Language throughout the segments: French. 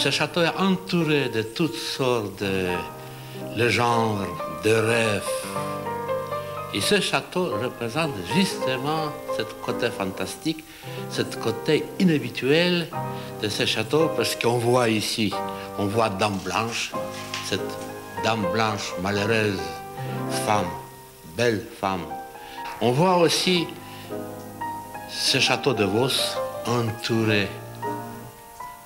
Ce château est entouré de toutes sortes de légendes, de rêves. Et ce château représente justement ce côté fantastique, ce côté inhabituel de ce château, parce qu'on voit ici, on voit Dame Blanche, cette Dame Blanche malheureuse, femme, belle femme. On voit aussi ce château de Vos entouré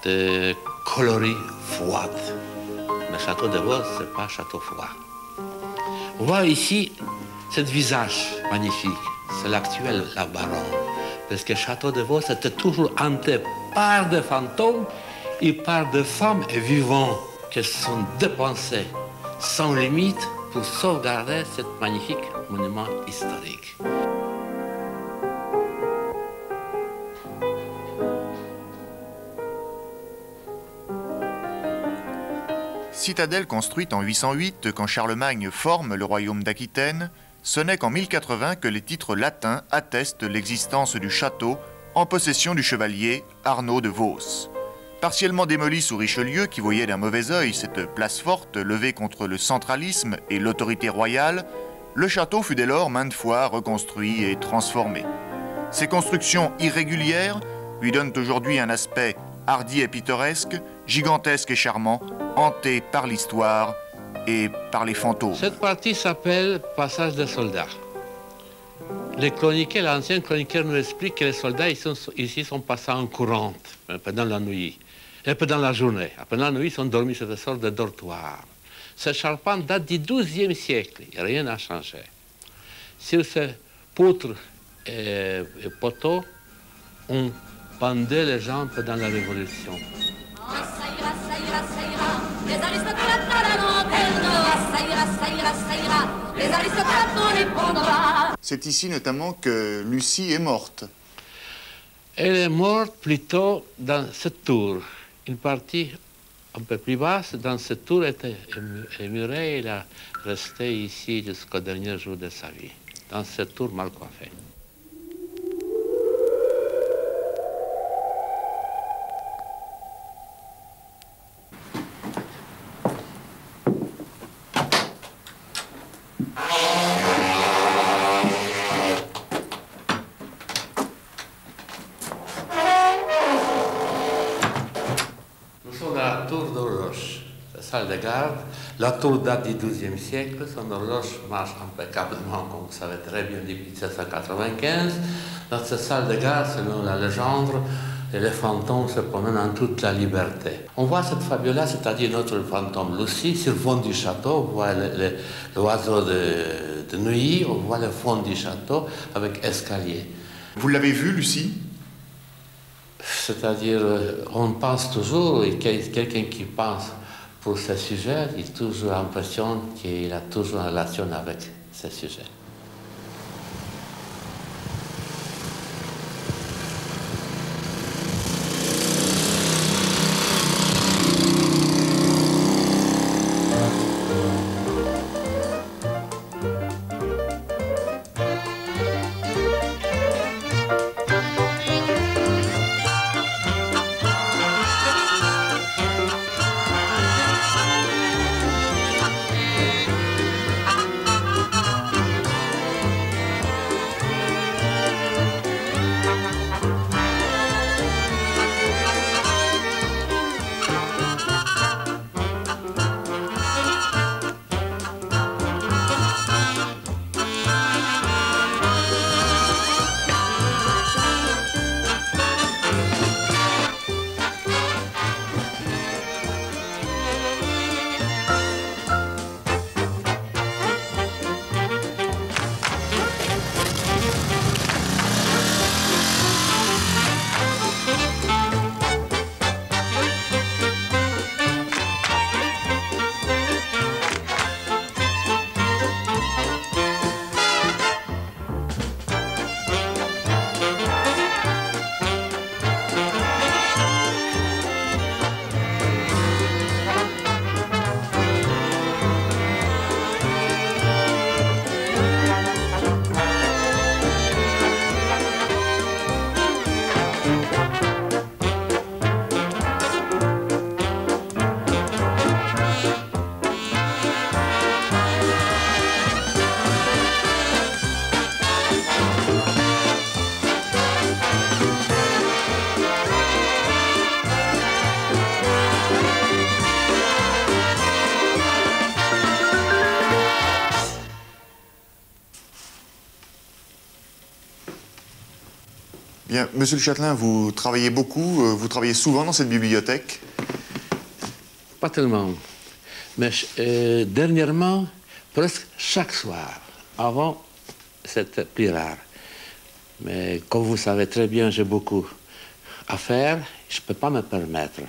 de coloris froids. Le château de Vos, ce n'est pas un château froid. On voit ici ce visage magnifique, c'est l'actuel la baronne. Parce que le château de Vos était toujours hanté par des fantômes et par des femmes vivants qui sont dépensées sans limite pour sauvegarder ce magnifique monument historique. Citadelle construite en 808 quand Charlemagne forme le royaume d'Aquitaine, ce n'est qu'en 1080 que les titres latins attestent l'existence du château en possession du chevalier Arnaud de Vos. Partiellement démoli sous Richelieu, qui voyait d'un mauvais œil cette place forte levée contre le centralisme et l'autorité royale, le château fut dès lors maintes fois reconstruit et transformé. Ces constructions irrégulières lui donnent aujourd'hui un aspect hardi et pittoresque, gigantesque et charmant, hanté par l'histoire et par les fantômes. Cette partie s'appelle Passage des soldats. Les chroniqueurs, l'ancien chroniqueur nous explique que les soldats ici sont passés en courante pendant la nuit, et pendant la journée. Pendant la nuit, ils sont dormis sur des sortes de dortoirs. Ce charpente date du XIIe siècle, et rien n'a changé. Sur ces poutres et poteaux, on pendait les gens pendant la Révolution. Les aristocrates on répondra. C'est ici notamment que Lucie est morte. Elle est morte plutôt dans cette tour. Une partie un peu plus basse, dans cette tour, était murée. Elle a resté ici jusqu'au dernier jour de sa vie, dans cette tour mal coiffée. Salle de garde. La tour date du XIIe siècle, son horloge marche impeccablement, comme vous savez très bien, depuis 1795. Dans cette salle de garde, selon la légende, les fantômes se promènent en toute la liberté. On voit cette fabule-là, c'est-à-dire notre fantôme Lucie, sur le fond du château, on voit l'oiseau de nuit, on voit le fond du château avec escalier. Vous l'avez vu, Lucie? C'est-à-dire, on pense toujours, et quelqu'un qui pense pour ce sujet, il a toujours l'impression qu'il a toujours une relation avec ce sujet. Bien, Monsieur le Châtelain, vous travaillez beaucoup, vous travaillez souvent dans cette bibliothèque? Pas tellement. Mais dernièrement, presque chaque soir. Avant, c'était plus rare. Mais comme vous savez très bien, j'ai beaucoup à faire, je ne peux pas me permettre.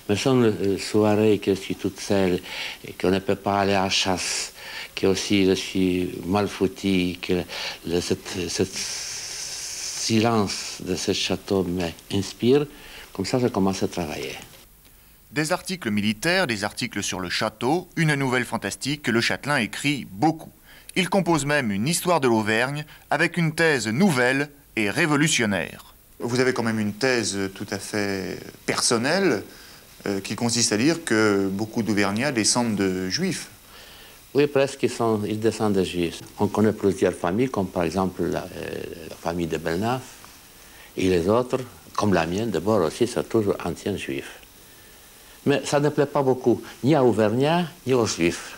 Mais sont les soirées que je suis toute seule et qu'on ne peut pas aller à la chasse, que aussi je suis mal foutu, que ce silence de ce château m'inspire, comme ça je commence à travailler. Des articles militaires, des articles sur le château, une nouvelle fantastique que le Châtelain écrit beaucoup. Il compose même une histoire de l'Auvergne avec une thèse nouvelle et révolutionnaire. Vous avez quand même une thèse tout à fait personnelle qui consiste à dire que beaucoup d'Auvergnats descendent de Juifs. Oui, presque, ils descendent de Juifs. On connaît plusieurs familles, comme par exemple la famille de Belnaf, et les autres, comme la mienne, d'abord aussi, sont toujours anciens Juifs. Mais ça ne plaît pas beaucoup, ni à Auvergnats, ni aux Juifs.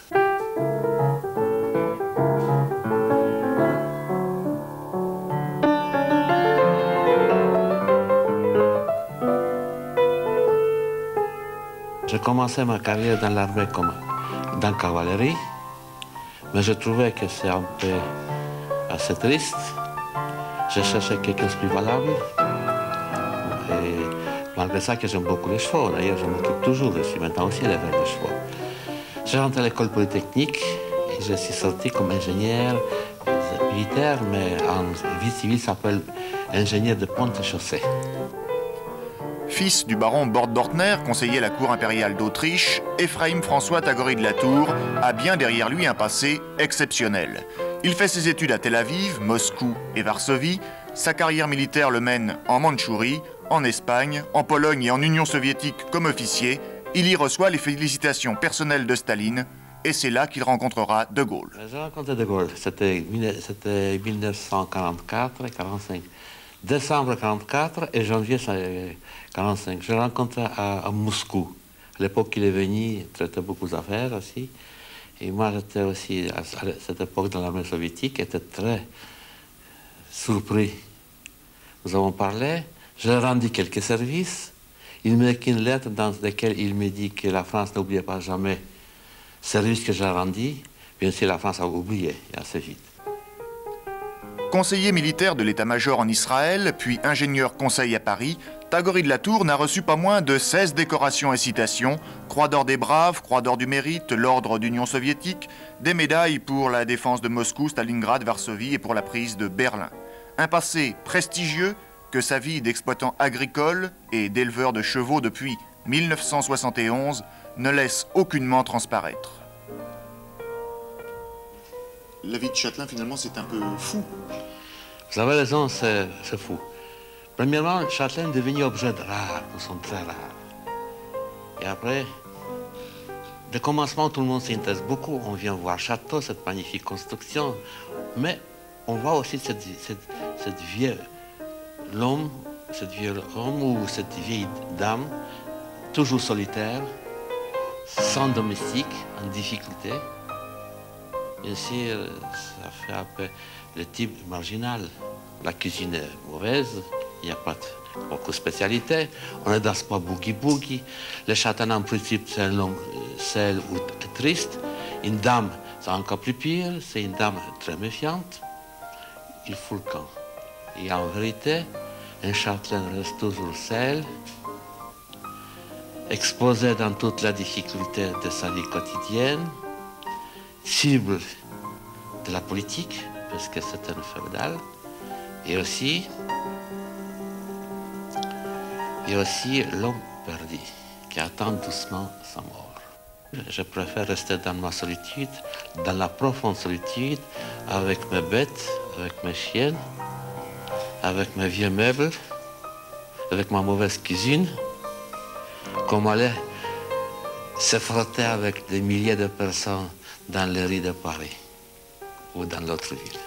J'ai commencé ma carrière dans l'armée comme dans la cavalerie, mais je trouvais que c'est un peu assez triste. Je cherchais quelque chose de plus valable. Et malgré ça, que j'aime beaucoup les chevaux. D'ailleurs, je m'occupe toujours, je suis maintenant aussi éleveur de chevaux. J'ai rentré à l'école polytechnique et je suis sorti comme ingénieur militaire, mais en vie civile, ça s'appelle ingénieur de ponte chaussée. Fils du baron Bord-Bortner, conseiller à la cour impériale d'Autriche, Ephraim François Tagory de la Tour a bien derrière lui un passé exceptionnel. Il fait ses études à Tel Aviv, Moscou et Varsovie. Sa carrière militaire le mène en Mandchourie, en Espagne, en Pologne et en Union soviétique comme officier. Il y reçoit les félicitations personnelles de Staline et c'est là qu'il rencontrera De Gaulle. J'ai rencontré De Gaulle, c'était 1944-45. Décembre 1944 et janvier 1945. Je l'ai rencontré à Moscou. À l'époque, il est venu, il traitait beaucoup d'affaires aussi. Et moi, j'étais aussi, à cette époque, dans l'armée soviétique, j'étais très surpris. Nous avons parlé, je lui ai rendu quelques services. Il m'a écrit une lettre dans laquelle il me dit que la France n'oubliait pas jamais le service que j'ai rendu. Bien sûr, la France a oublié assez vite. Conseiller militaire de l'état-major en Israël, puis ingénieur conseil à Paris, Tagory de la Tour n'a reçu pas moins de 16 décorations et citations, Croix d'or des Braves, Croix d'or du Mérite, l'Ordre d'Union soviétique, des médailles pour la défense de Moscou, Stalingrad, Varsovie et pour la prise de Berlin. Un passé prestigieux que sa vie d'exploitant agricole et d'éleveur de chevaux depuis 1971 ne laisse aucunement transparaître. La vie de Châtelain, finalement, c'est un peu fou. Vous avez raison, c'est fou. Premièrement, Châtelain est devenu objet rare, nous sommes très rares. Et après, de commencement, tout le monde s'intéresse beaucoup. On vient voir Château, cette magnifique construction. Mais on voit aussi cette vieille homme ou cette vieille dame, toujours solitaire, sans domestique, en difficulté. Bien sûr, ça fait un peu le type marginal. La cuisine est mauvaise, il n'y a pas beaucoup de spécialités. On ne danse pas boogie-boogie. Le châtelain, en principe, c'est un homme seul ou triste. Une dame, c'est encore plus pire, c'est une dame très méfiante. Il fout le camp. Et en vérité, un châtelain reste toujours seul, exposé dans toute la difficulté de sa vie quotidienne, cible de la politique, parce que c'est un féodal, et aussi l'homme perdu, qui attend doucement sa mort. Je préfère rester dans ma solitude, dans la profonde solitude, avec mes bêtes, avec mes chiennes, avec mes vieux meubles, avec ma mauvaise cuisine, comme aller se frotter avec des milliers de personnes dans les rues de Paris ou dans l'autre ville.